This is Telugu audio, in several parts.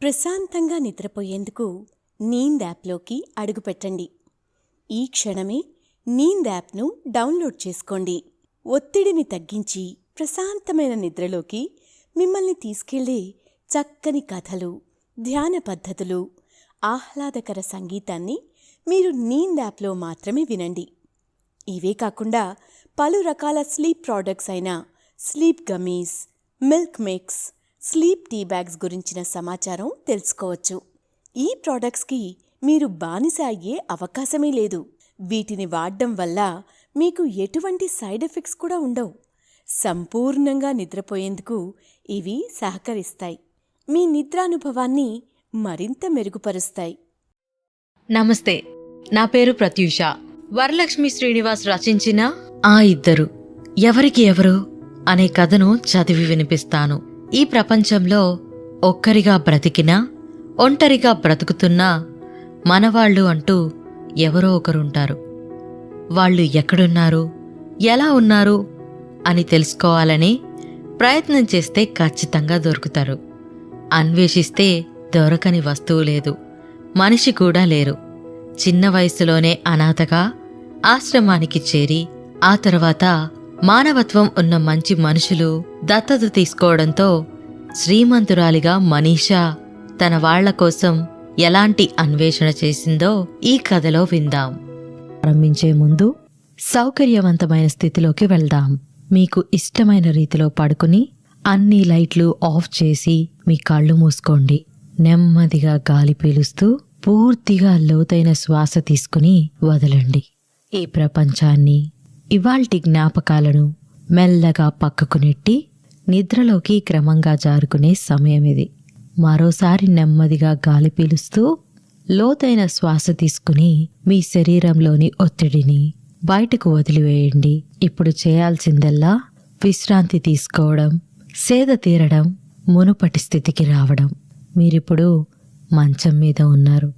ప్రశాంతంగా నిద్రపోయేందుకు నీంద్ యాప్లోకి అడుగుపెట్టండి. ఈ క్షణమే నీంద్ యాప్ను డౌన్లోడ్ చేసుకోండి. ఒత్తిడిని తగ్గించి ప్రశాంతమైన నిద్రలోకి మిమ్మల్ని తీసుకెళ్లే చక్కని కథలు, ధ్యాన పద్ధతులు, ఆహ్లాదకర సంగీతాన్ని మీరు నీంద్ యాప్లో మాత్రమే వినండి. ఇవే కాకుండా పలు రకాల స్లీప్ ప్రోడక్ట్స్ అయిన sleep gummies, milk mix, sleep tea bags గురించిన సమాచారం తెలుసుకోవచ్చు. ఈ ప్రోడక్ట్స్కి మీరు బానిస అయ్యే అవకాశమే లేదు. వీటిని వాడడం వల్ల మీకు ఎటువంటి సైడ్ ఎఫెక్ట్స్ కూడా ఉండవు. సంపూర్ణంగా నిద్రపోయేందుకు ఇవి సహకరిస్తాయి. మీ నిద్రానుభవాన్ని మరింత మెరుగుపరుస్తాయి. నమస్తే, నా పేరు ప్రత్యూష. వరలక్ష్మి శ్రీనివాస్ రచించిన ఆ ఇద్దరు ఎవరికి ఎవరు అనే కథను చదివి వినిపిస్తాను. ఈ ప్రపంచంలో ఒక్కరిగా బ్రతికినా, ఒంటరిగా బ్రతుకుతున్నా మనవాళ్ళు అంటూ ఎవరో ఒకరుంటారు. వాళ్ళు ఎక్కడున్నారు, ఎలా ఉన్నారు అని తెలుసుకోవాలని ప్రయత్నం చేస్తే ఖచ్చితంగా దొరుకుతారు. అన్వేషిస్తే దొరకని వస్తువు లేదు, మనిషి కూడా లేరు. చిన్న వయసులోనే అనాథగా ఆశ్రమానికి చేరి ఆ తర్వాత మానవత్వం ఉన్న మంచి మనుషులు దత్తత తీసుకోవడంతో శ్రీమంతురాలిగా మనీషా తన వాళ్ల కోసం ఎలాంటి అన్వేషణ చేసిందో ఈ కథలో విందాం. ప్రారంభించే ముందు సౌకర్యవంతమైన స్థితిలోకి వెళ్దాం. మీకు ఇష్టమైన రీతిలో పడుకుని అన్ని లైట్లు ఆఫ్ చేసి మీ కళ్ళు మూసుకోండి. నెమ్మదిగా గాలి పీలుస్తూ పూర్తిగా లోతైన శ్వాస తీసుకుని వదలండి. ఈ ప్రపంచాన్ని, ఇవాల్టి జ్ఞాపకాలను మెల్లగా పక్కకు నెట్టి నిద్రలోకి క్రమంగా జారుకునే సమయం ఇది. మరోసారి నెమ్మదిగా గాలి పీలుస్తూ లోతైన శ్వాస తీసుకుని మీ శరీరంలోని ఒత్తిడిని బయటకు వదిలివేయండి. ఇప్పుడు చేయాల్సిందల్లా విశ్రాంతి తీసుకోవడం, సేద తీరడం, మునుపటి స్థితికి రావడం. మీరిప్పుడు మంచం మీద ఉన్నారు.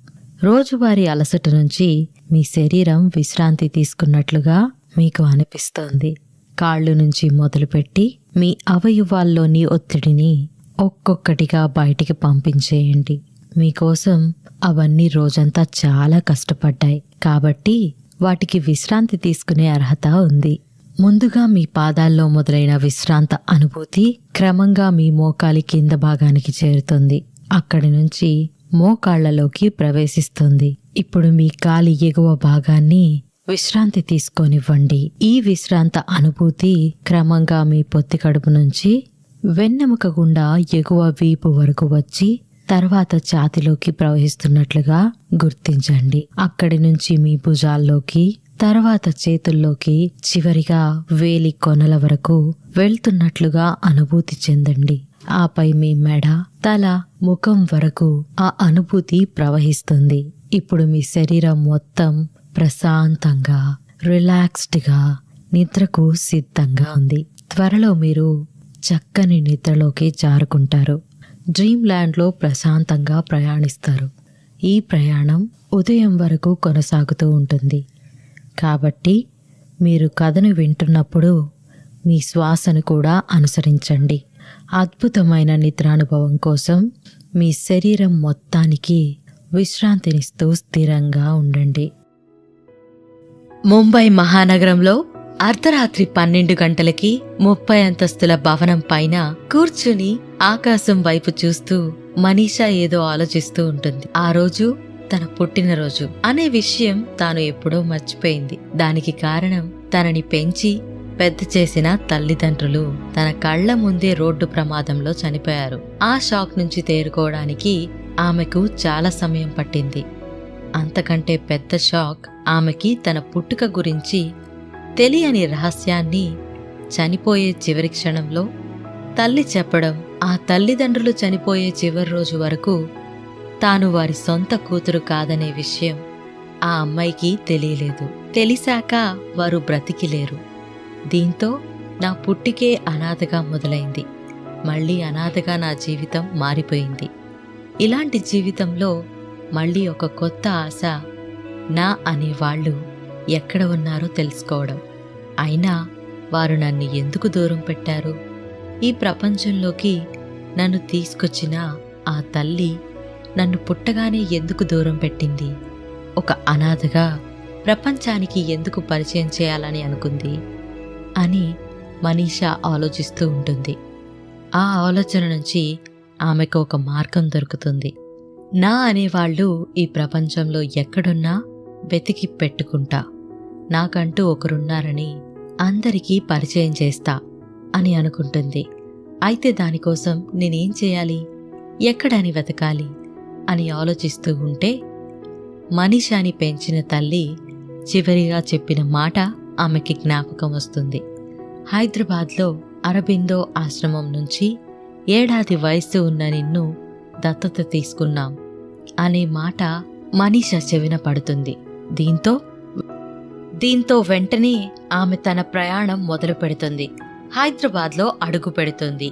రోజువారీ అలసట నుంచి మీ శరీరం విశ్రాంతి తీసుకున్నట్లుగా మీకు అనిపిస్తోంది. కాళ్ళు నుంచి మొదలుపెట్టి మీ అవయవాల్లోని ఒత్తిడిని ఒక్కొక్కటిగా బయటికి పంపించేయండి. మీకోసం అవన్నీ రోజంతా చాలా కష్టపడ్డాయి కాబట్టి వాటికి విశ్రాంతి తీసుకునే అర్హత ఉంది. ముందుగా మీ పాదాల్లో మొదలైన విశ్రాంత అనుభూతి క్రమంగా మీ మోకాలి కింద భాగానికి చేరుతుంది. అక్కడి నుంచి మోకాళ్లలోకి ప్రవేశిస్తుంది. ఇప్పుడు మీ కాలి ఎగువ భాగాన్ని విశ్రాంతి తీసుకోనివ్వండి. ఈ విశ్రాంత అనుభూతి క్రమంగా మీ పొత్తి కడుపు నుంచి వెన్నెముక గుండా ఎగువ వీపు వరకు వచ్చి తర్వాత ఛాతిలోకి ప్రవహిస్తున్నట్లుగా గుర్తించండి. అక్కడి నుంచి మీ భుజాల్లోకి, తర్వాత చేతుల్లోకి, చివరిగా వేలి కొనల వరకు వెళ్తున్నట్లుగా అనుభూతి చెందండి. ఆపై మీ మెడ, తల, ముఖం వరకు ఆ అనుభూతి ప్రవహిస్తుంది. ఇప్పుడు మీ శరీరం మొత్తం ప్రశాంతంగా, రిలాక్స్డ్గా, నిద్రకు సిద్ధంగా ఉంది. త్వరలో మీరు చక్కని నిద్రలోకి జారుకుంటారు. డ్రీమ్ ల్యాండ్లో ప్రశాంతంగా ప్రయాణిస్తారు. ఈ ప్రయాణం ఉదయం వరకు కొనసాగుతూ ఉంటుంది. కాబట్టి మీరు కథను వింటున్నప్పుడు మీ శ్వాసను కూడా అనుసరించండి. అద్భుతమైన నిద్రానుభవం కోసం మీ శరీరం మొత్తానికి విశ్రాంతినిస్తూ స్థిరంగా ఉండండి. ముంబై మహానగరంలో అర్ధరాత్రి 12 గంటలకి 30 అంతస్తుల భవనం పైన కూర్చుని ఆకాశం వైపు చూస్తూ మనీషా ఏదో ఆలోచిస్తూ ఉంటుంది. ఆ రోజు తన పుట్టినరోజు అనే విషయం తాను ఎప్పుడో మర్చిపోయింది. దానికి కారణం తనని పెంచి పెద్ద చేసిన తల్లిదండ్రులు తన కళ్ల ముందే రోడ్డు ప్రమాదంలో చనిపోయారు. ఆ షాక్ నుంచి తేరుకోవడానికి ఆమెకు చాలా సమయం పట్టింది. అంతకంటే పెద్ద షాక్ ఆమెకి తన పుట్టుక గురించి తెలియని రహస్యాన్ని చనిపోయే చివరి క్షణంలో తల్లి చెప్పడం. ఆ తల్లిదండ్రులు చనిపోయే చివరి రోజు వరకు తాను వారి సొంత కూతురు కాదనే విషయం ఆ అమ్మాయికి తెలియలేదు. తెలిసాక వారు బ్రతికిలేరు. దీంతో నా పుట్టికే అనాథగా మొదలైంది. మళ్ళీ అనాథగా నా జీవితం మారిపోయింది. ఇలాంటి జీవితంలో మళ్ళీ ఒక కొత్త ఆశ, నా అనేవాళ్ళు ఎక్కడ ఉన్నారో తెలుసుకోవడం. అయినా వారు నన్ను ఎందుకు దూరం పెట్టారు? ఈ ప్రపంచంలోకి నన్ను తీసుకొచ్చిన ఆ తల్లి నన్ను పుట్టగానే ఎందుకు దూరం పెట్టింది? ఒక అనాథగా ప్రపంచానికి ఎందుకు పరిచయం చేయాలని అనుకుంది అని మనీషా ఆలోచిస్తూ ఉంటుంది. ఆ ఆలోచన నుంచి ఆమెకు ఒక మార్గం దొరుకుతుంది. నా అనేవాళ్ళు ఈ ప్రపంచంలో ఎక్కడున్నా వెతికి పెట్టుకుంటా, నాకంటూ ఒకరున్నారని అందరికీ పరిచయం చేస్తా అని అనుకుంటుంది. అయితే దానికోసం నేనేం చేయాలి, ఎక్కడని వెతకాలి అని ఆలోచిస్తూ ఉంటే మనీషాని పెంచిన తల్లి చివరిగా చెప్పిన మాట ఆమెకి జ్ఞాపకం వస్తుంది. హైదరాబాద్లో అరబిందో ఆశ్రమం నుంచి 7 ఏళ్ల వయస్సు ఉన్న నిన్ను దత్తత తీసుకున్నాం అనే మాట మనీషా చెవిన పడుతుంది. దీంతో వెంటనే ఆమె తన ప్రయాణం మొదలు పెడుతుంది. హైదరాబాద్లో అడుగు పెడుతుంది.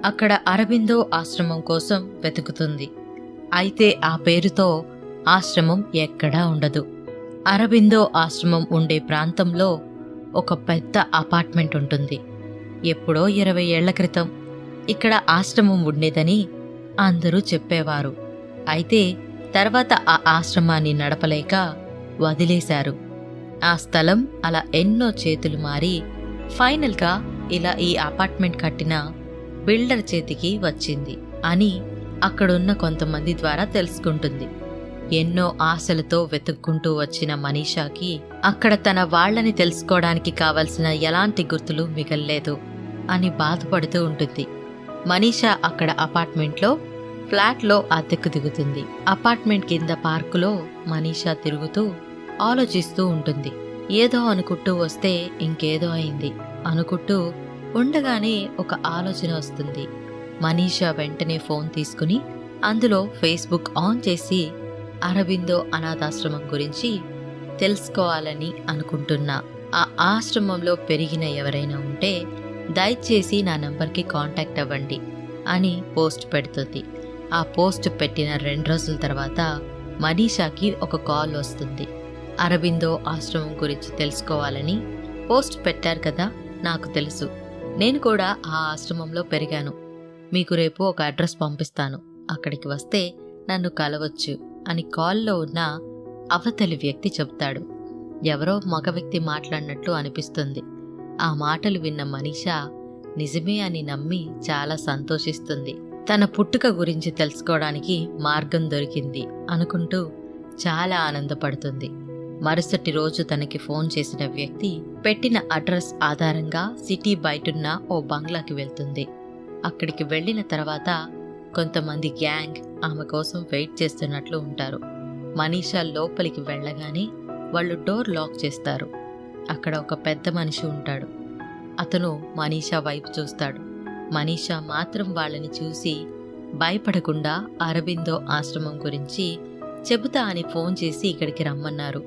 అక్కడ అరబిందో ఆశ్రమం కోసం వెతుకుతుంది. అయితే ఆ పేరుతో ఆశ్రమం ఎక్కడా ఉండదు. అరబిందో ఆశ్రమం ఉండే ప్రాంతంలో ఒక పెద్ద అపార్ట్మెంట్ ఉంటుంది. ఎప్పుడో 20 ఏళ్ల క్రితం ఇక్కడ ఆశ్రమం ఉండేదని అందరూ చెప్పేవారు. అయితే తర్వాత ఆ ఆశ్రమాన్ని నడపలేక వదిలేశారు. ఆ స్థలం అలా ఎన్నో చేతులు మారి ఫైనల్గా ఇలా ఈ అపార్ట్మెంట్ కట్టిన బిల్డర్ చేతికి వచ్చింది అని అక్కడున్న కొంతమంది ద్వారా తెలుసుకుంటుంది. ఎన్నో ఆశలతో వెతుక్కుంటూ వచ్చిన మనీషాకి అక్కడ తన వాళ్లని తెలుసుకోవడానికి కావలసిన ఎలాంటి గుర్తులు మిగల్లేదు అని బాధపడుతూ ఉంటుంది. మనీషా అక్కడ అపార్ట్మెంట్లో ఫ్లాట్లో అద్దెకు దిగుతుంది. అపార్ట్మెంట్ కింద పార్కులో మనీషా తిరుగుతూ ఆలోచిస్తూ ఉంటుంది. ఏదో అనుకుంటూ వస్తే ఇంకేదో అయింది అనుకుంటూ ఉండగానే ఒక ఆలోచన వస్తుంది. మనీషా వెంటనే ఫోన్ తీసుకుని అందులో ఫేస్బుక్ ఆన్ చేసి అరబిందో అనాథాశ్రమం గురించి తెలుసుకోవాలని అనుకుంటున్నా. ఆ ఆశ్రమంలో పెరిగిన ఎవరైనా ఉంటే దయచేసి నా నంబర్కి కాంటాక్ట్ అవ్వండి అని పోస్ట్ పెడుతుంది. ఆ పోస్ట్ పెట్టిన 2 రోజుల తర్వాత మనీషాకి ఒక కాల్ వస్తుంది. అరబిందో ఆశ్రమం గురించి తెలుసుకోవాలని పోస్ట్ పెట్టారు కదా, నాకు తెలుసు, నేను కూడా ఆ ఆశ్రమంలో పెరిగాను. మీకు రేపు ఒక అడ్రస్ పంపిస్తాను, అక్కడికి వస్తే నన్ను కలవచ్చు అని కాల్లో ఉన్న అవతలి వ్యక్తి చెప్తాడు. ఎవరో మగ వ్యక్తి మాట్లాడినట్లు అనిపిస్తుంది. ఆ మాటలు విన్న మనీషా నిజమే అని నమ్మి చాలా సంతోషిస్తుంది. తన పుట్టుక గురించి తెలుసుకోవడానికి మార్గం దొరికింది అనుకుంటూ చాలా ఆనందపడుతుంది. మరుసటి రోజు తనకి ఫోన్ చేసిన వ్యక్తి పెట్టిన అడ్రస్ ఆధారంగా సిటీ బయటున్న ఓ బంగ్లాకి వెళ్తుంది. అక్కడికి వెళ్ళిన తర్వాత కొంతమంది గ్యాంగ్ ఆమె కోసం వెయిట్ చేస్తున్నట్లు ఉంటారు. మనీషా లోపలికి వెళ్ళగానే వాళ్ళు డోర్ లాక్ చేస్తారు. అక్కడ ఒక పెద్ద మనిషి ఉంటాడు. అతను మనీషా వైపు చూస్తాడు. మనీషా మాత్రం వాళ్ళని చూసి భయపడకుండా అరబిందో ఆశ్రమం గురించి చెబుతా అని ఫోన్ చేసి ఇక్కడికి రమ్మన్నారు,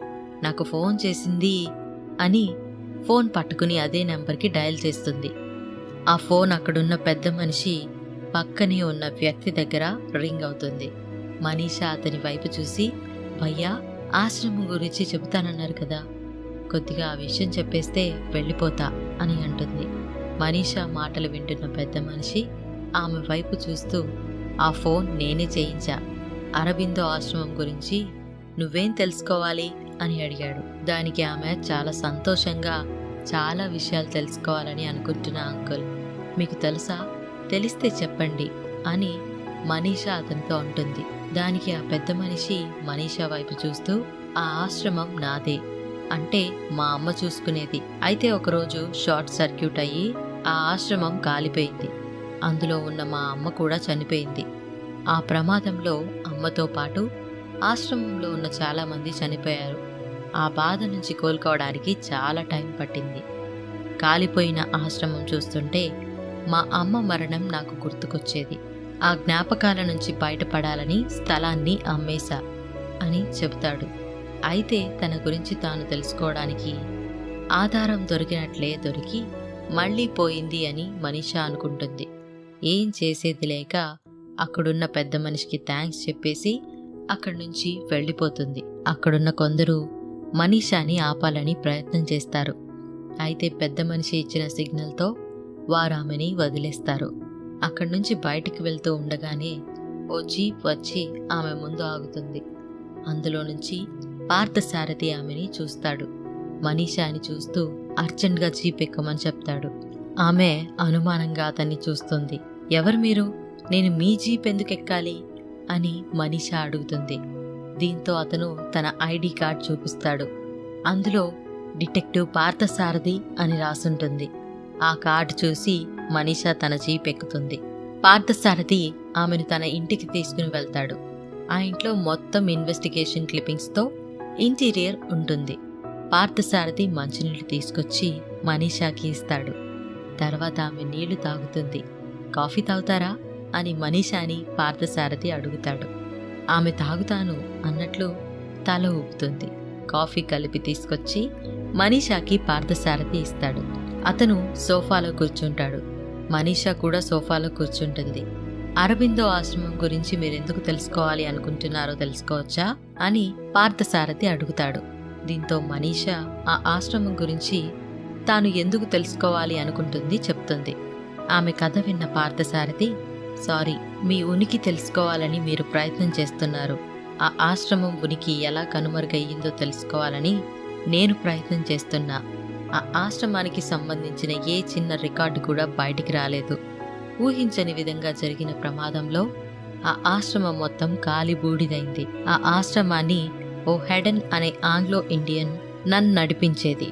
నాకు ఫోన్ చేసింది అని ఫోన్ పట్టుకుని అదే నెంబర్కి డయల్ చేస్తుంది. ఆ ఫోన్ అక్కడున్న పెద్ద మనిషి పక్కనే ఉన్న వ్యక్తి దగ్గర రింగ్ అవుతుంది. మనీషా అతని వైపు చూసి, భయ్యా ఆశ్రమం గురించి చెబుతానన్నారు కదా, కొద్దిగా ఆ విషయం చెప్పేస్తే వెళ్ళిపోతా అని అంటుంది. మనీషా మాటలు వింటున్న పెద్ద మనిషి ఆమె వైపు చూస్తూ, ఆ ఫోన్ నేనే చేయించా, అరబిందో ఆశ్రమం గురించి నువ్వేం తెలుసుకోవాలి అని అడిగాడు. దానికి ఆమె చాలా సంతోషంగా, చాలా విషయాలు తెలుసుకోవాలని అనుకుంటున్నా అంకుల్, మీకు తెలుసా, తెలిస్తే చెప్పండి అని మనీషా అతనితో అంటుంది. దానికి ఆ పెద్ద మనిషి మనీషా వైపు చూస్తూ, ఆ ఆశ్రమం నాదే, అంటే మా అమ్మ చూసుకునేది. అయితే ఒకరోజు షార్ట్ సర్క్యూట్ అయ్యి ఆ ఆశ్రమం కాలిపోయింది. అందులో ఉన్న మా అమ్మ కూడా చనిపోయింది. ఆ ప్రమాదంలో అమ్మతో పాటు ఆశ్రమంలో ఉన్న చాలా మంది చనిపోయారు. ఆ బాధ నుంచి కోలుకోవడానికి చాలా టైం పట్టింది. కాలిపోయిన ఆశ్రమం చూస్తుంటే మా అమ్మ మరణం నాకు గుర్తుకొచ్చేది. ఆ జ్ఞాపకాల నుంచి బయటపడాలని స్థలాన్ని అమ్మేశా అని చెబుతాడు. అయితే తన గురించి తాను తెలుసుకోవడానికి ఆధారం దొరికినట్లే దొరికి మళ్ళీ పోయింది అని మనీషా అనుకుంటుంది. ఏం చేసేది లేక అక్కడున్న పెద్ద మనిషికి థ్యాంక్స్ చెప్పేసి అక్కడి నుంచి వెళ్ళిపోతుంది. అక్కడున్న కొందరు మనీషాని ఆపాలని ప్రయత్నం చేస్తారు. అయితే పెద్ద మనిషి ఇచ్చిన సిగ్నల్తో వారు ఆమెని వదిలేస్తారు. అక్కడి నుంచి బయటికి వెళ్తూ ఉండగానే ఓ జీప్ వచ్చి ఆమె ముందు ఆగుతుంది. అందులో నుంచి పార్థసారథి ఆమెని చూస్తాడు. మనీషాని చూస్తూ అర్జెంట్గా జీప్ ఎక్కమని చెప్తాడు. ఆమె అనుమానంగా అతన్ని చూస్తుంది. ఎవరు మీరు? నేను మీ జీప్ ఎందుకు ఎక్కాలి అని మనీషా అడుగుతుంది. దీంతో అతను తన ఐడి కార్డ్ చూపిస్తాడు. అందులో డిటెక్టివ్ పార్థసారథి అని రాసుంటుంది. ఆ కార్డు చూసి మనీషా తన జీప్ ఎక్కుతుంది. పార్థసారథి ఆమెను తన ఇంటికి తీసుకుని వెళ్తాడు. ఆ ఇంట్లో మొత్తం ఇన్వెస్టిగేషన్ క్లిప్పింగ్స్తో ఇంటీరియర్ ఉంటుంది. పార్థసారథి మంచినీళ్ళు తీసుకొచ్చి మనీషాకి ఇస్తాడు. తర్వాత ఆమె నీళ్లు తాగుతుంది. కాఫీ తాగుతారా అని మనీషాని పార్థసారథి అడుగుతాడు. ఆమె తాగుతాను అన్నట్లు తల ఊపుతుంది. కాఫీ కలిపి తీసుకొచ్చి మనీషాకి పార్థసారథి ఇస్తాడు. అతను సోఫాలో కూర్చుంటాడు. మనీషా కూడా సోఫాలో కూర్చుంటుంది. అరబిందో ఆశ్రమం గురించి మీరెందుకు తెలుసుకోవాలి అనుకుంటున్నారో తెలుసుకోవచ్చా అని పార్థసారథి అడుగుతాడు. దీంతో మనీషా ఆ ఆశ్రమం గురించి తాను ఎందుకు తెలుసుకోవాలి అనుకుంటుంది చెప్తుంది. ఆమె కథ విన్న పార్థసారథి, సారీ, మీ ఉనికి తెలుసుకోవాలని మీరు ప్రయత్నం చేస్తున్నారు. ఆ ఆశ్రమం ఉనికి ఎలా కనుమరుగయ్యిందో తెలుసుకోవాలని నేను ప్రయత్నం చేస్తున్నా. ఆ ఆశ్రమానికి సంబంధించిన ఏ చిన్న రికార్డు కూడా బయటికి రాలేదు. ఊహించని విధంగా జరిగిన ప్రమాదంలో ఆ ఆశ్రమం మొత్తం కాలి బూడిదైంది. ఆ ఆశ్రమాన్ని ఓ హెడెన్ అనే ఆంగ్లో ఇండియన్ నన్ నడిపించేది.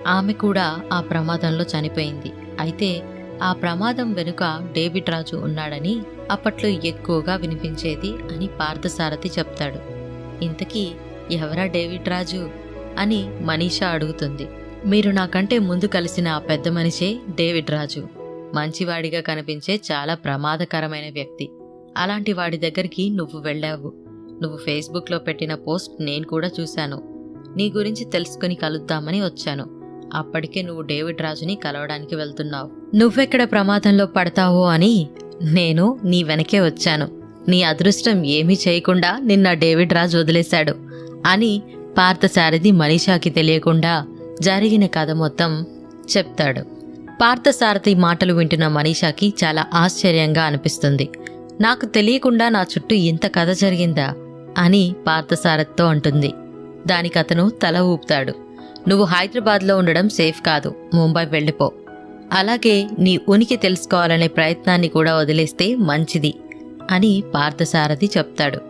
ఆమె కూడా ఆ ప్రమాదంలో చనిపోయింది. అయితే ఆ ప్రమాదం వెనుక డేవిడ్ రాజు ఉన్నాడని అప్పట్లో ఎక్కువగా వినిపించేది అని పార్థసారథి చెప్తాడు. ఇంతకీ ఎవరా డేవిడ్ రాజు అని మనీషా అడుగుతుంది. మీరు నాకంటే ముందు కలిసిన ఆ పెద్ద మనిషే డేవిడ్ రాజు. మంచివాడిగా కనిపించే చాలా ప్రమాదకరమైన వ్యక్తి. అలాంటి వాడి దగ్గరికి నువ్వు వెళ్ళావు. నువ్వు ఫేస్బుక్లో పెట్టిన పోస్ట్ నేను కూడా చూశాను. నీ గురించి తెలుసుకుని కలుద్దామని వచ్చాను. అప్పటికే నువ్వు డేవిడ్ రాజుని కలవడానికి వెళ్తున్నావు. నువ్వెక్కడ ప్రమాదంలో పడతావో అని నేను నీ వెనకే వచ్చాను. నీ అదృష్టం ఏమీ చేయకుండా నిన్న డేవిడ్ రాజు వదిలేశాడు అని పార్థసారథి మనీషాకి తెలియకుండా జరిగిన కథ మొత్తం చెప్తాడు. పార్థసారథి మాటలు వింటున్న మనీషాకి చాలా ఆశ్చర్యంగా అనిపిస్తుంది. నాకు తెలియకుండా నా చుట్టూ ఇంత కథ జరిగిందా అని పార్థసారథితో అంటుంది. దానికి అతను తల ఊపుతాడు. నువ్వు హైదరాబాద్లో ఉండడం సేఫ్ కాదు, ముంబై వెళ్ళిపో. అలాగే నీ ఉనికి తెలుసుకోవాలనే ప్రయత్నాన్ని కూడా వదిలేస్తే మంచిది అని పార్థసారథి చెప్తాడు.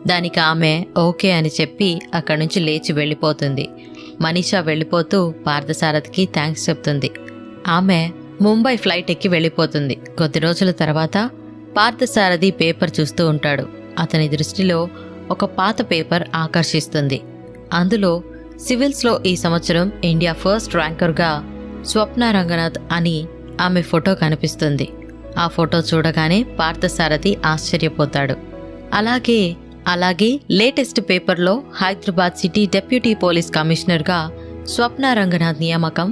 దానికి ఆమె ఓకే అని చెప్పి అక్కడి నుంచి లేచి వెళ్ళిపోతుంది. మనీషా వెళ్ళిపోతూ పార్థసారథికి థ్యాంక్స్ చెప్తుంది. ఆమె ముంబై ఫ్లైట్ ఎక్కి వెళ్ళిపోతుంది. కొద్ది రోజుల తర్వాత పార్థసారథి పేపర్ చూస్తూ ఉంటాడు. అతని దృష్టిలో ఒక పాత పేపర్ ఆకర్షిస్తుంది. అందులో సివిల్స్లో ఈ సంవత్సరం ఇండియా ఫస్ట్ ర్యాంకర్గా స్వప్న రంగనాథ్ అని ఆమె ఫోటో కనిపిస్తుంది. ఆ ఫోటో చూడగానే పార్థసారథి ఆశ్చర్యపోతాడు. అలాగే లేటెస్ట్ పేపర్లో హైదరాబాద్ సిటీ డెప్యూటీ పోలీస్ కమిషనర్గా స్వప్న రంగనాథ్ నియామకం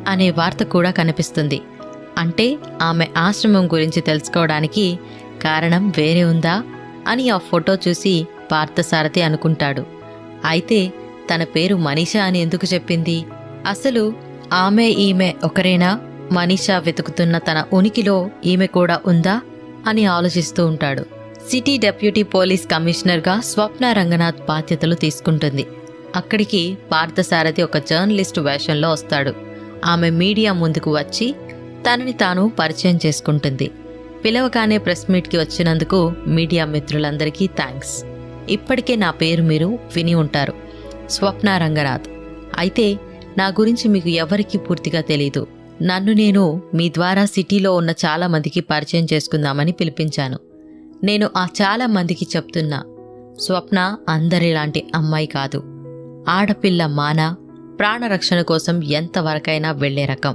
అనే వార్త కూడా కనిపిస్తుంది. అంటే ఆమె ఆశ్రమం గురించి తెలుసుకోవడానికి కారణం వేరే ఉందా అని ఆ ఫోటో చూసి పార్థసారథి అనుకుంటాడు. అయితే తన పేరు మనీషా అని ఎందుకు చెప్పింది? అసలు ఈమె ఒకరేనా? మనీషా వెతుకుతున్న తన ఉనికిలో ఈమె కూడా ఉందా అని ఆలోచిస్తూ ఉంటాడు. సిటీ డెప్యూటీ పోలీస్ కమిషనర్గా స్వప్న రంగనాథ్ బాధ్యతలు తీసుకుంటుంది. అక్కడికి పార్థసారథి ఒక జర్నలిస్టు వేషంలో వస్తాడు. ఆమె మీడియా ముందుకు వచ్చి తనని తాను పరిచయం చేసుకుంటుంది. పిలవగానే ప్రెస్ మీట్కి వచ్చినందుకు మీడియా మిత్రులందరికీ థ్యాంక్స్. ఇప్పటికే నా పేరు మీరు విని ఉంటారు, స్వప్న రంగనాథ్. అయితే నా గురించి మీకు ఎవరికీ పూర్తిగా తెలీదు. నన్ను నేను మీ ద్వారా సిటీలో ఉన్న చాలా మందికి పరిచయం చేసుకుందామని పిలిపించాను. నేను ఆ చాలా మందికి చెప్తున్నా, స్వప్న అందరిలాంటి అమ్మాయి కాదు. ఆడపిల్ల ప్రాణరక్షణ కోసం ఎంతవరకైనా వెళ్లే రకం.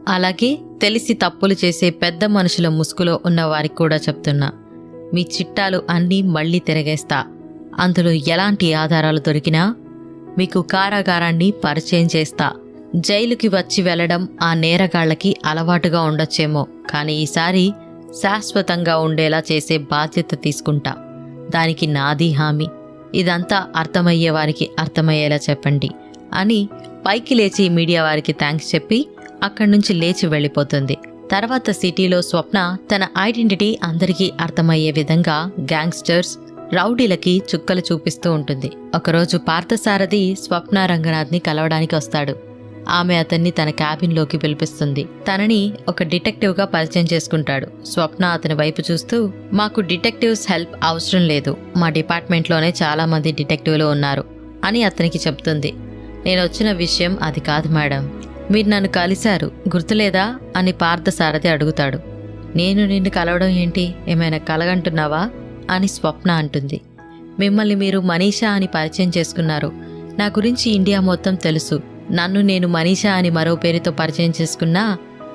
అలాగే తెలిసి తప్పులు చేసే పెద్ద మనుషుల ముసుగులో ఉన్న వారికి కూడా చెప్తున్నా, మీ చిట్టాలు అన్నీ మళ్లీ తిరగేస్తా. అందులో ఎలాంటి ఆధారాలు దొరికినా మీకు కారాగారాన్ని పరిచయం చేస్తా. జైలుకి వచ్చి వెళ్లడం ఆ నేరగాళ్లకి అలవాటుగా ఉండొచ్చేమో, కానీ ఈసారి శాశ్వతంగా ఉండేలా చేసే బాధ్యత తీసుకుంటా. దానికి నాది హామీ. ఇదంతా అర్థమయ్యే వారికి అర్థమయ్యేలా చెప్పండి అని పైకి లేచి మీడియా వారికి థ్యాంక్స్ చెప్పి అక్కడి నుంచి లేచి వెళ్ళిపోతుంది. తర్వాత సిటీలో స్వప్న తన ఐడెంటిటీ అందరికీ అర్థమయ్యే విధంగా గ్యాంగ్స్టర్స్, రౌడీలకి చుక్కలు చూపిస్తూ ఉంటుంది. ఒకరోజు పార్థసారథి స్వప్న రంగనాథ్ని కలవడానికి వస్తాడు. ఆమె అతన్ని తన క్యాబిన్లోకి పిలిపిస్తుంది. తనని ఒక డిటెక్టివ్గా పరిచయం చేసుకుంటాడు. స్వప్న అతని వైపు చూస్తూ, మాకు డిటెక్టివ్స్ హెల్ప్ అవసరం లేదు, మా డిపార్ట్మెంట్లోనే చాలా మంది డిటెక్టివ్లు ఉన్నారు అని అతనికి చెప్తుంది. నేను వచ్చిన విషయం అది కాదు మేడం, మీరు నన్ను కలిశారు గుర్తులేదా అని పార్థసారథి అడుగుతాడు. నేను నిన్ను కలవడం ఏంటి, ఏమైనా కలగంటున్నావా అని స్వప్న అంటుంది. మిమ్మల్ని మీరు మనీషా అని పరిచయం చేసుకున్నారు, నా గురించి ఇండియా మొత్తం తెలుసు, నన్ను నేను మనీషా అని మరో పేరుతో పరిచయం చేసుకున్నా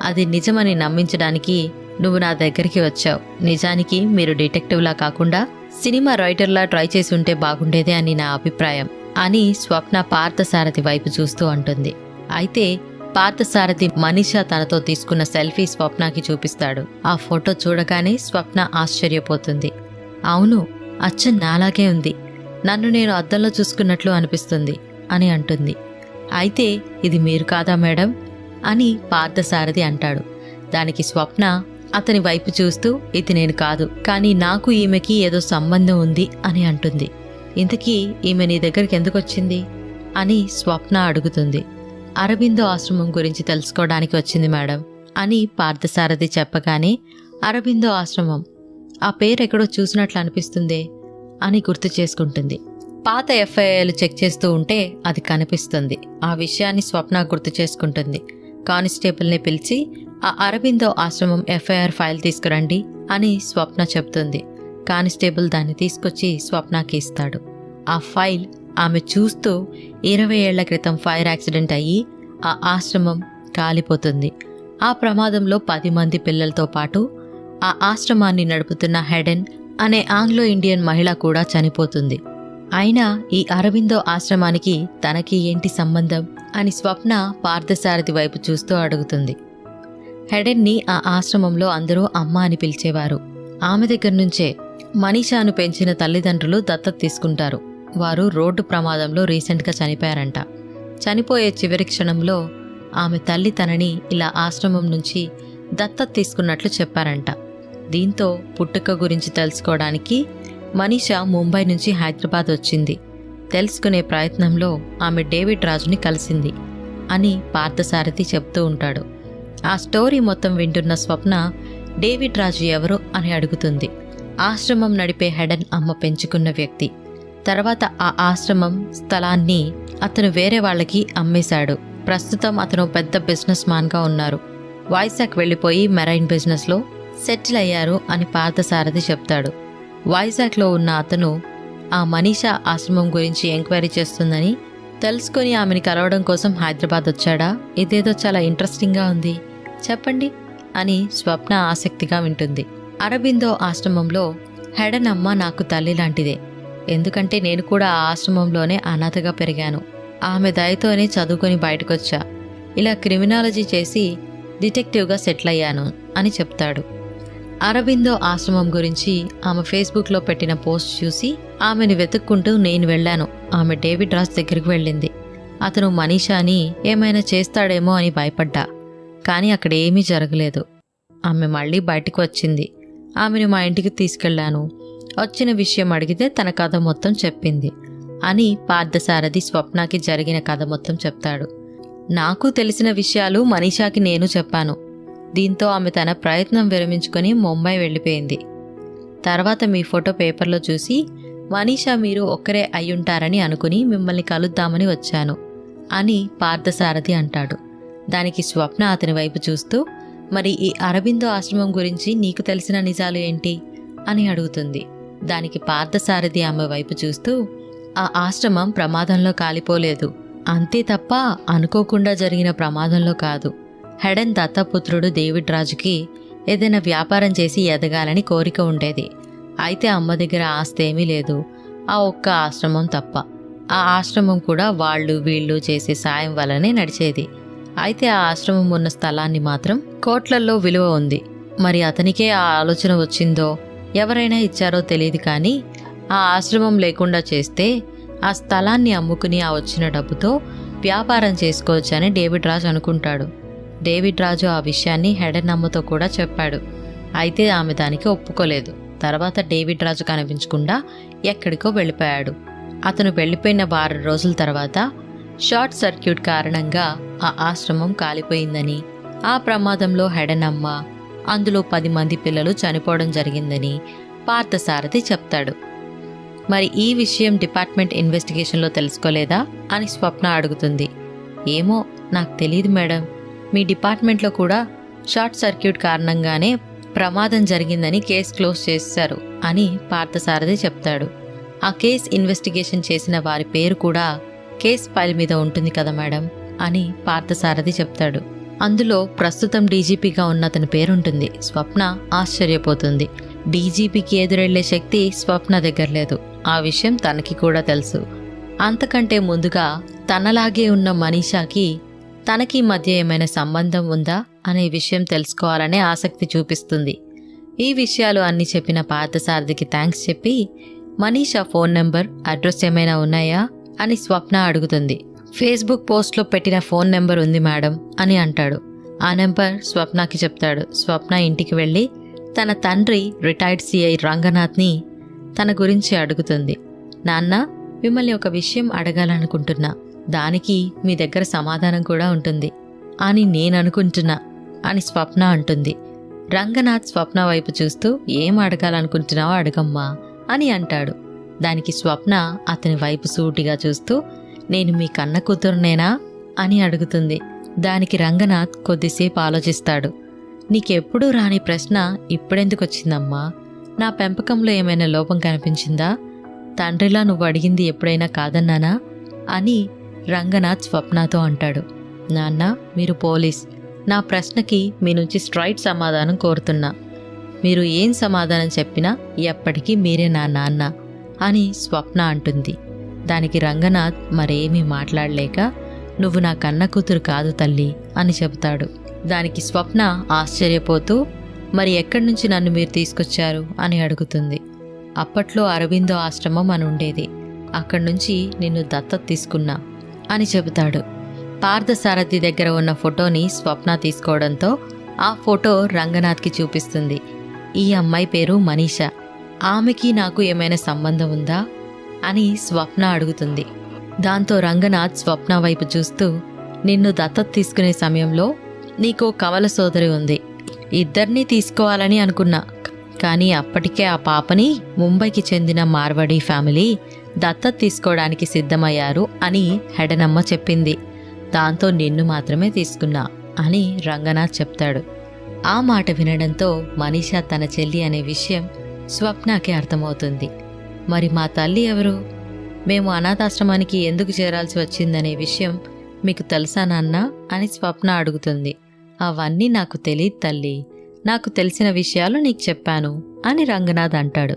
అది నిజమని నమ్మించడానికి నువ్వు నా దగ్గరికి వచ్చావు. నిజానికి మీరు డిటెక్టివ్లా కాకుండా సినిమా రైటర్లా ట్రై చేసి ఉంటే బాగుండేదే అని నా అభిప్రాయం అని స్వప్న పార్థసారథి వైపు చూస్తూ అంటుంది. అయితే పార్థసారథి మనీషా తనతో తీసుకున్న సెల్ఫీ స్వప్నకి చూపిస్తాడు. ఆ ఫోటో చూడగానే స్వప్న ఆశ్చర్యపోతుంది. అవును, అచ్చం నాలాగే ఉంది, నన్ను నేను అద్దంలో చూసుకున్నట్లు అనిపిస్తుంది అని అంటుంది. అయితే ఇది మీరు కాదా మేడం అని పార్థసారథి అంటాడు. దానికి స్వప్న అతని వైపు చూస్తూ, ఇది నేను కాదు, కానీ నాకు ఈమెకి ఏదో సంబంధం ఉంది అని అంటుంది. ఇంతకీ ఈమె నీ దగ్గరికి ఎందుకు వచ్చింది అని స్వప్న అడుగుతుంది. అరబిందో ఆశ్రమం గురించి తెలుసుకోవడానికి వచ్చింది మేడం అని పార్థసారథి చెప్పగానే, అరబిందో ఆశ్రమం, ఆ పేరు ఎక్కడో చూసినట్లు అనిపిస్తుందే అని గుర్తు చేసుకుంటుంది. పాత ఎఫ్ఐఆర్లు చెక్ చేస్తూ ఉంటే అది కనిపిస్తుంది. ఆ విషయాన్ని స్వప్న గుర్తు చేసుకుంటుంది. కానిస్టేబుల్ని పిలిచి ఆ అరబిందో ఆశ్రమం ఎఫ్ఐఆర్ ఫైల్ తీసుకురండి అని స్వప్న చెప్తుంది. కానిస్టేబుల్ దాన్ని తీసుకొచ్చి స్వప్నకి ఇస్తాడు. ఆ ఫైల్ ఆమె చూస్తూ 20 ఏళ్ల క్రితం ఫైర్ యాక్సిడెంట్ అయ్యి ఆ ఆశ్రమం కాలిపోతుంది. ఆ ప్రమాదంలో 10 మంది పిల్లలతో పాటు ఆ ఆశ్రమాన్ని నడుపుతున్న హెడెన్ అనే ఆంగ్లో ఇండియన్ మహిళ కూడా చనిపోతుంది. అయినా ఈ అరబిందో ఆశ్రమానికి తనకి ఏంటి సంబంధం అని స్వప్న పార్థసారథి వైపు చూస్తూ అడుగుతుంది. హెడెన్ని ఆ ఆశ్రమంలో అందరూ అమ్మ అని పిలిచేవారు. ఆమె దగ్గర నుంచే మనీషాను పెంచిన తల్లిదండ్రులు దత్తత తీసుకుంటారు. వారు రోడ్డు ప్రమాదంలో రీసెంట్గా చనిపోయారంట. చనిపోయే చివరి క్షణంలో ఆమె తల్లి తనని ఇలా ఆశ్రమం నుంచి దత్తత తీసుకున్నట్లు చెప్పారంట. దీంతో పుట్టుక గురించి తెలుసుకోవడానికి మనీషా ముంబై నుంచి హైదరాబాద్ వచ్చింది. తెలుసుకునే ప్రయత్నంలో ఆమె డేవిడ్ రాజుని కలిసింది అని పార్థసారథి చెప్తూ ఉంటాడు. ఆ స్టోరీ మొత్తం వింటున్న స్వప్న డేవిడ్ రాజు ఎవరు అని అడుగుతుంది. ఆశ్రమం నడిపే హెడెన్ అమ్మ పెంచుకున్న వ్యక్తి. తర్వాత ఆ ఆశ్రమం స్థలాన్ని అతను వేరే వాళ్ళకి అమ్మేశాడు. ప్రస్తుతం అతను పెద్ద బిజినెస్ మ్యాన్గా ఉన్నారు. వైజాగ్ వెళ్ళిపోయి మెరైన్ బిజినెస్లో సెటిల్ అయ్యారు అని పార్థసారథి చెప్తాడు. వైజాగ్లో ఉన్న అతను ఆ మనీషా ఆశ్రమం గురించి ఎంక్వైరీ చేస్తుందని తెలుసుకొని ఆమెని కలవడం కోసం హైదరాబాద్ వచ్చాడా? ఇదేదో చాలా ఇంట్రెస్టింగ్గా ఉంది, చెప్పండి అని స్వప్న ఆసక్తిగా వింటుంది. అరబిందో ఆశ్రమంలో హెడెన్ అమ్మ నాకు తల్లి లాంటిదే. ఎందుకంటే నేను కూడా ఆ ఆశ్రమంలోనే అనాథగా పెరిగాను. ఆమె దయతోనే చదువుకొని బయటకొచ్చా. ఇలా క్రిమినాలజీ చేసి డిటెక్టివ్గా సెటిల్ అయ్యాను అని చెప్తాడు. అరబిందో ఆశ్రమం గురించి ఆమె ఫేస్బుక్లో పెట్టిన పోస్ట్ చూసి ఆమెను వెతుక్కుంటూ నేను వెళ్ళాను. ఆమె డేవిడ్ రాజ్ దగ్గరికి వెళ్ళింది. అతను మనీషాని ఏమైనా చేస్తాడేమో అని భయపడ్డా, కానీ అక్కడ ఏమీ జరగలేదు. ఆమె మళ్ళీ బయటకు వచ్చింది. ఆమెను మా ఇంటికి తీసుకెళ్లాను. వచ్చిన విషయం అడిగితే తన కథ మొత్తం చెప్పింది అని పార్థసారథి స్వప్నకి జరిగిన కథ మొత్తం చెప్తాడు. నాకు తెలిసిన విషయాలు మనీషాకి నేను చెప్పాను. దీంతో ఆమె తన ప్రయత్నం విరమించుకొని ముంబై వెళ్ళిపోయింది. తర్వాత మీ ఫోటో పేపర్లో చూసి మనీషా మీరు ఒక్కరే అయ్యుంటారని అనుకుని మిమ్మల్ని కలుద్దామని వచ్చాను అని పార్థసారథి అంటాడు. దానికి స్వప్న అతని వైపు చూస్తూ, మరి ఈ అరబిందో ఆశ్రమం గురించి నీకు తెలిసిన నిజాలు ఏంటి అని అడుగుతుంది. దానికి పార్థసారథి ఆమె వైపు చూస్తూ, ఆ ఆశ్రమం ప్రమాదంలో కాలిపోలేదు, అంతే తప్ప అనుకోకుండా జరిగిన ప్రమాదంలో కాదు. హెడెన్ దత్తపుత్రుడు డేవిడ్ రాజుకి ఏదైనా వ్యాపారం చేసి ఎదగాలని కోరిక ఉండేది. అయితే అమ్మ దగ్గర ఆస్తి ఏమీ లేదు, ఆ ఒక్క ఆశ్రమం తప్ప. ఆ ఆశ్రమం కూడా వాళ్ళు వీళ్ళు చేసే సాయం వల్లనే నడిచేది. అయితే ఆ ఆశ్రమం ఉన్న స్థలాన్ని మాత్రం కోట్లల్లో విలువ ఉంది. మరి అతనికే ఆ ఆలోచన వచ్చిందో ఎవరైనా ఇచ్చారో తెలియదు, కానీ ఆ ఆశ్రమం లేకుండా చేస్తే ఆ స్థలాన్ని అమ్ముకుని ఆ వచ్చిన డబ్బుతో వ్యాపారం చేసుకోవచ్చని డేవిడ్ రాజ్ అనుకుంటాడు. డేవిడ్ రాజు ఆ విషయాన్ని హెడెనమ్మతో కూడా చెప్పాడు. అయితే ఆమె దానికి ఒప్పుకోలేదు. తర్వాత డేవిడ్ రాజు కనిపించకుండా ఎక్కడికో వెళ్ళిపోయాడు. అతను వెళ్ళిపోయిన వారం రోజుల తర్వాత షార్ట్ సర్క్యూట్ కారణంగా ఆ ఆశ్రమం కాలిపోయిందని, ఆ ప్రమాదంలో హెడెనమ్మ, అందులో 10 మంది పిల్లలు చనిపోవడం జరిగిందని పార్థసారథి చెప్తాడు. మరి ఈ విషయం డిపార్ట్మెంట్ ఇన్వెస్టిగేషన్లో తెలుసుకోలేదా అని స్వప్న అడుగుతుంది. ఏమో నాకు తెలియదు మేడం, మీ డిపార్ట్మెంట్లో కూడా షార్ట్ సర్క్యూట్ కారణంగానే ప్రమాదం జరిగిందని కేసు క్లోజ్ చేశారు అని పార్థసారథి చెప్తాడు. ఆ కేసు ఇన్వెస్టిగేషన్ చేసిన వారి పేరు కూడా కేస్ ఫైల్ మీద ఉంటుంది కదా మేడం అని పార్థసారథి చెప్తాడు. అందులో ప్రస్తుతం డీజీపీగా ఉన్న అతని పేరుంటుంది. స్వప్న ఆశ్చర్యపోతుంది. డీజీపీకి ఎదురెళ్లే శక్తి స్వప్న దగ్గర లేదు. ఆ విషయం తనకి కూడా తెలుసు. అంతకంటే ముందుగా తనలాగే ఉన్న మనీషాకి తనకి మధ్య ఏమైనా సంబంధం ఉందా అనే విషయం తెలుసుకోవాలనే ఆసక్తి చూపిస్తుంది. ఈ విషయాలు అన్నీ చెప్పిన పార్థసారథికి థ్యాంక్స్ చెప్పి, మనీషా ఫోన్ నెంబర్, అడ్రస్ ఏమైనా ఉన్నాయా అని స్వప్న అడుగుతుంది. ఫేస్బుక్ పోస్ట్లో పెట్టిన ఫోన్ నెంబర్ ఉంది మేడం అని అంటాడు. ఆ నెంబర్ స్వప్నకి చెప్తాడు. స్వప్న ఇంటికి వెళ్ళి తన తండ్రి రిటైర్డ్ సిఐ రంగనాథ్ని తన గురించి అడుగుతుంది. నాన్న, మిమ్మల్ని ఒక విషయం అడగాలనుకుంటున్నా, దానికి మీ దగ్గర సమాధానం కూడా ఉంటుంది అని నేను అనుకుంటున్నా అని స్వప్న అంటుంది. రంగనాథ్ స్వప్న వైపు చూస్తూ ఏం అడగాలనుకుంటున్నావో అడగమ్మా అని అంటాడు. దానికి స్వప్న అతని వైపు సూటిగా చూస్తూ, నేను మీ కన్న కూతురునేనా అని అడుగుతుంది. దానికి రంగనాథ్ కొద్దిసేపు ఆలోచిస్తాడు. నీకెప్పుడూ రాని ప్రశ్న ఇప్పుడెందుకు వచ్చిందమ్మా? నా పెంపకంలో ఏమైనా లోపం కనిపించిందా? తండ్రిలా నువ్వు అడిగింది ఎప్పుడైనా కాదన్నానా అని రంగనాథ్ స్వప్నతో అంటాడు. నాన్న, మీరు పోలీస్, నా ప్రశ్నకి మీ నుంచి స్ట్రైట్ సమాధానం కోరుతున్నా. మీరు ఏం సమాధానం చెప్పినా ఎప్పటికీ మీరే నా నాన్న అని స్వప్న అంటుంది. దానికి రంగనాథ్ మరేమీ మాట్లాడలేక, నువ్వు నా కన్న కూతురు కాదు తల్లి అని చెబుతాడు. దానికి స్వప్న ఆశ్చర్యపోతూ, మరి ఎక్కడి నుంచి నన్ను మీరు తీసుకొచ్చారు అని అడుగుతుంది. అప్పట్లో అరవిందో ఆశ్రమం అని ఉండేది, అక్కడి నుంచి నిన్ను దత్తత తీసుకున్నా అని చెబుతాడు. పార్థసారథి దగ్గర ఉన్న ఫోటోని స్వప్న తీసుకోవడంతో ఆ ఫోటో రంగనాథ్కి చూపిస్తుంది. ఈ అమ్మాయి పేరు మనీషా, ఆమెకి నాకు ఏమైనా సంబంధం ఉందా అని స్వప్న అడుగుతుంది. దాంతో రంగనాథ్ స్వప్న వైపు చూస్తూ, నిన్ను దత్తత తీసుకునే సమయంలో నీకో కవల సోదరి ఉంది. ఇద్దరినీ తీసుకోవాలని అనుకున్నా, కానీ అప్పటికే ఆ పాపని ముంబైకి చెందిన మార్వాడి ఫ్యామిలీ దత్తత తీసుకోవడానికి సిద్ధమయ్యారు అని హెడెనమ్మ చెప్పింది. దాంతో నిన్ను మాత్రమే తీసుకున్నా అని రంగనాథ్ చెప్తాడు. ఆ మాట వినడంతో మనీషా తన చెల్లి అనే విషయం స్వప్నకి అర్థమవుతుంది. మరి మా తల్లి ఎవరు? మేము అనాథాశ్రమానికి ఎందుకు చేరాల్సి వచ్చిందనే విషయం మీకు తెలుసా నాన్న అని స్వప్న అడుగుతుంది. అవన్నీ నాకు తెలియదు తల్లి, నాకు తెలిసిన విషయాలు నీకు చెప్పాను అని రంగనాథ్ అంటాడు.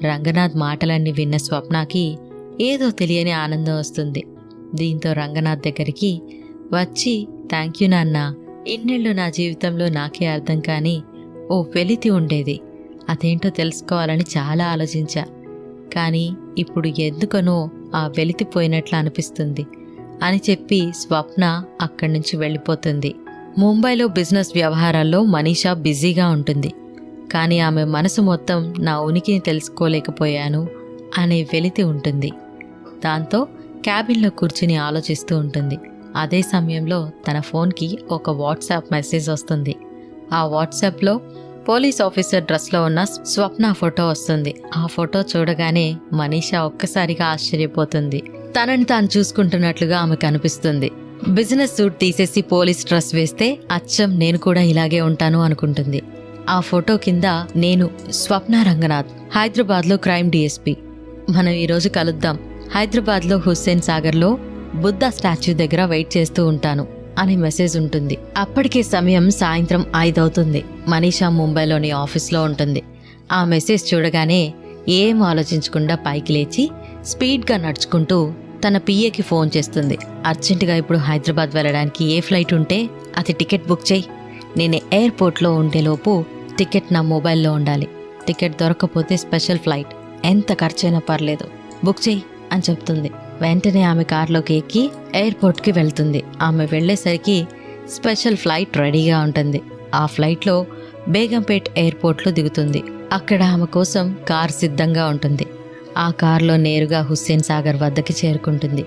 రంగనాథ్ మాటలన్నీ విన్న స్వప్నకి ఏదో తెలియని ఆనందం వస్తుంది. దీంతో రంగనాథ్ దగ్గరికి వచ్చి, థ్యాంక్ యూ నాన్న, ఇన్నేళ్ళు నా జీవితంలో నాకే అర్థం కాని ఓ వెలితి ఉండేది, అదేంటో తెలుసుకోవాలని చాలా ఆలోచించా, కానీ ఇప్పుడు ఎందుకనో ఆ వెలితిపోయినట్లు అనిపిస్తుంది అని చెప్పి స్వప్న అక్కడి నుంచి వెళ్ళిపోతుంది. ముంబైలో బిజినెస్ వ్యవహారాల్లో మనీషా బిజీగా ఉంటుంది, కానీ ఆమె మనసు మొత్తం నా ఉనికిని తెలుసుకోలేకపోయాను అనే వెలితి ఉంటుంది. దాంతో క్యాబిన్లో కూర్చుని ఆలోచిస్తూ ఉంటుంది. అదే సమయంలో తన ఫోన్కి ఒక వాట్సాప్ మెసేజ్ వస్తుంది. ఆ వాట్సాప్లో పోలీస్ ఆఫీసర్ డ్రెస్లో ఉన్న స్వప్న ఫోటో వస్తుంది. ఆ ఫోటో చూడగానే మనీషా ఒక్కసారిగా ఆశ్చర్యపోతుంది. తనని తాను చూసుకుంటున్నట్లుగా ఆమెకు అనిపిస్తుంది. బిజినెస్ సూట్ తీసేసి పోలీస్ డ్రెస్ వేస్తే అచ్చం నేను కూడా ఇలాగే ఉంటాను అనుకుంటుంది. ఆ ఫోటో కింద నేను స్వప్న రంగనాథ్, హైదరాబాద్లో క్రైమ్ డిఎస్పీ, మనం ఈరోజు కలుద్దాం, హైదరాబాద్లో హుస్సేన్ సాగర్లో బుద్ధ స్టాచ్యూ దగ్గర వెయిట్ చేస్తూ ఉంటాను అనే మెసేజ్ ఉంటుంది. అప్పటికే సమయం సాయంత్రం 5 అవుతుంది. మనీషా ముంబైలోని ఆఫీస్లో ఉంటుంది. ఆ మెసేజ్ చూడగానే ఏం ఆలోచించకుండా పైకి లేచి స్పీడ్గా నడుచుకుంటూ తన పిఏకి ఫోన్ చేస్తుంది. అర్జెంటుగా ఇప్పుడు హైదరాబాద్ వెళ్ళడానికి ఏ ఫ్లైట్ ఉంటే అది టికెట్ బుక్ చేయి, నేను ఎయిర్పోర్ట్లో ఉండేలోపు టికెట్ నా మొబైల్లో ఉండాలి, టికెట్ దొరకకపోతే స్పెషల్ ఫ్లైట్, ఎంత ఖర్చైనా పర్లేదు బుక్ చేయి అని చెప్తుంది. వెంటనే ఆమె కారులోకి ఎక్కి ఎయిర్పోర్ట్కి వెళ్తుంది. ఆమె వెళ్ళేసరికి స్పెషల్ ఫ్లైట్ రెడీగా ఉంటుంది. ఆ ఫ్లైట్లో బేగంపేట్ ఎయిర్పోర్ట్లో దిగుతుంది. అక్కడ ఆమె కోసం కార్ సిద్ధంగా ఉంటుంది. ఆ కార్లో నేరుగా హుస్సేన్ సాగర్ వద్దకి చేరుకుంటుంది.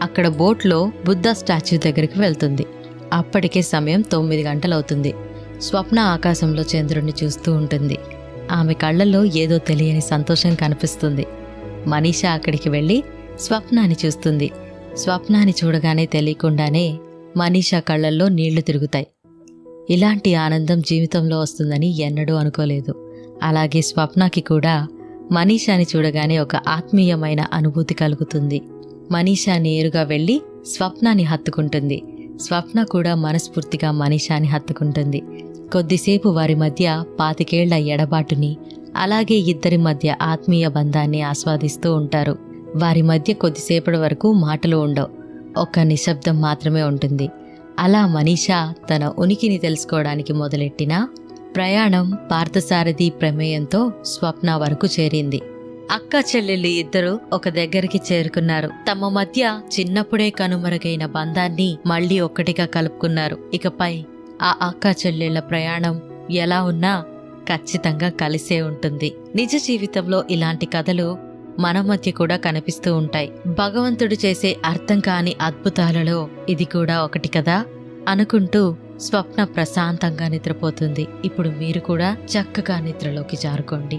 అక్కడ బోట్లో బుద్ధ స్టాచ్యూ దగ్గరికి వెళ్తుంది. అప్పటికే సమయం 9 గంటలవుతుంది. స్వప్న ఆకాశంలో చంద్రుణ్ణి చూస్తూ ఉంటుంది. ఆమె కళ్ళల్లో ఏదో తెలియని సంతోషం కనిపిస్తుంది. మనీషా అక్కడికి వెళ్ళి స్వప్నాన్ని చూస్తుంది. స్వప్నాన్ని చూడగానే తెలియకుండానే మనీషా కళ్ళల్లో నీళ్లు తిరుగుతాయి. ఇలాంటి ఆనందం జీవితంలో వస్తుందని ఎన్నడూ అనుకోలేదు. అలాగే స్వప్నకి కూడా మనీషాని చూడగానే ఒక ఆత్మీయమైన అనుభూతి కలుగుతుంది. మనీషా నేరుగా వెళ్ళి స్వప్నాని హత్తుకుంటుంది. స్వప్న కూడా మనస్ఫూర్తిగా మనీషాని హత్తుకుంటుంది. కొద్దిసేపు వారి మధ్య 25 ఏళ్ల ఎడబాటుని, అలాగే ఇద్దరి మధ్య ఆత్మీయ బంధాన్ని ఆస్వాదిస్తూ ఉంటారు. వారి మధ్య కొద్దిసేపటి వరకు మాటలు ఉండవు. ఒక్క నిశ్శబ్దం మాత్రమే ఉంటుంది. అలా మనీషా తన ఉనికిని తెలుసుకోవడానికి మొదలెట్టిన ప్రయాణం పార్థసారథి ప్రమేయంతో స్వప్న వరకు చేరింది. అక్క చెల్లెళ్ళు ఇద్దరు ఒక దగ్గరికి చేరుకున్నారు. తమ మధ్య చిన్నప్పుడే కనుమరుగైన బంధాన్ని మళ్లీ ఒక్కటిగా కలుపుకున్నారు. ఇకపై ఆ అక్క చెల్లెళ్ల ప్రయాణం ఎలా ఉన్నా ఖచ్చితంగా కలిసే ఉంటుంది. నిజ జీవితంలో ఇలాంటి కథలు మన మధ్య కూడా కనిపిస్తూ ఉంటాయి. భగవంతుడు చేసే అర్థం కాని అద్భుతాలలో ఇది కూడా ఒకటి కదా అనుకుంటూ స్వప్న ప్రశాంతంగా నిద్రపోతుంది. ఇప్పుడు మీరు కూడా చక్కగా నిద్రలోకి జారుకోండి.